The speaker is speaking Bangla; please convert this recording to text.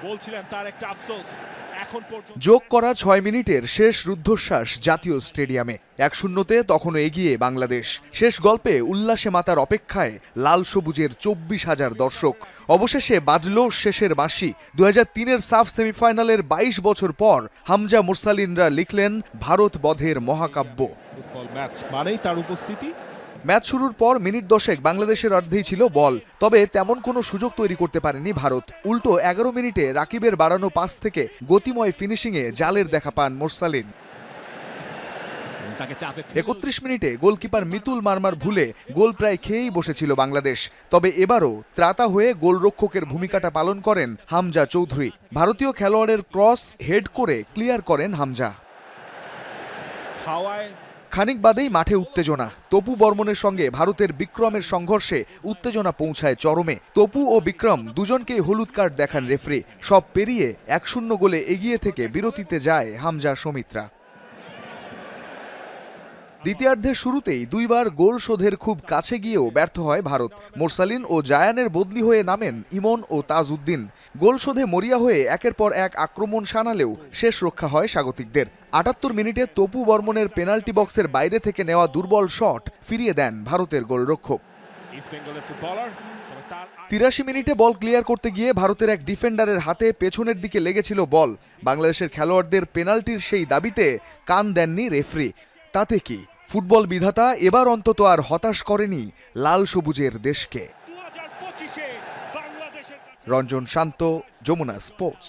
বলছিলেন তার একটা আফসোস এখন পর্যন্ত। যোগ করা ৬ মিনিটের শেষ রুদ্ধশ্বাস জাতীয় স্টেডিয়ামে ১-০তে তখনও এগিয়ে বাংলাদেশ। শেষ গল্পে উল্লাসে মাতার অপেক্ষায় লাল সবুজের ২৪,০০০ দর্শক। অবশেষে বাজল শেষের বাঁশি। ২০০৩-এর সাফ সেমিফাইনালের ২২ বছর পর হামজা মুরসালিনরা লিখলেন ভারত বধের মহাকাব্য। ফুটবল ম্যাচ মানেই তার উপস্থিতি। ম্যাচ শুরুর পর মিনিট ১০ বাংলাদেশের অর্ধেই ছিল বল, তবে তেমন কোনো সুযোগ তৈরি করতে পারেনি ভারত। উল্টো ১১ মিনিটে রাকিবের বাড়ানো পাস থেকে গতিময় ফিনিশিংয়ে জালের দেখা পান মুরসালিন। ৩১ মিনিটে গোলকিপার মিতুল মারমার ভুলে গোল প্রায় খেয়েই বসেছিল বাংলাদেশ। তবে এবারও ত্রাতা হয়ে গোলরক্ষকের ভূমিকাটা পালন করেন হামজা চৌধুরী। ভারতীয় খেলোয়াড়ের ক্রস হেড করে ক্লিয়ার করেন হামজা। হাওয়ায় খানিক বাদেই মাঠে উত্তেজনা। তপু বর্মনের সঙ্গে ভারতের বিক্রমের সংঘর্ষে উত্তেজনা পৌঁছায় চরমে। তপু ও বিক্রম দুজনকেই হলুদ কার্ড দেখান রেফারি। সব পেরিয়ে ১-০ গোলে এগিয়ে থেকে বিরতিতে যায় হামজা সৌমিত্রা। দ্বিতীয়ার্ধের শুরুতেই দুইবার গোল শোধের খুব কাছে গিয়েও ব্যর্থ হয় ভারত। মোরসালিন ও জায়ানের বদলি হয়ে নামেন ইমন ও তাজউদ্দিন। গোল শোধে মরিয়া হয়ে একের পর এক আক্রমণ শানালেও শেষ রক্ষা হয় স্বাগতিকদের। ৭৮ মিনিটে তপু বর্মনের পেনাল্টি বক্সের বাইরে থেকে নেওয়া দুর্বল শট ফিরিয়ে দেন ভারতের গোলরক্ষক। ৮৩ মিনিটে বল ক্লিয়ার করতে গিয়ে ভারতের এক ডিফেন্ডারের হাতে পেছনের দিকে লেগেছিল বল। বাংলাদেশের খেলোয়াড়দের পেনাল্টির সেই দাবিতে কান দেননি রেফারি। তাতে কি ফুটবল বিধাতা এবার অন্তত আর হতাশ করেনি লাল সবুজের দেশকে। রঞ্জন শান্ত, যমুনা স্পোর্টস।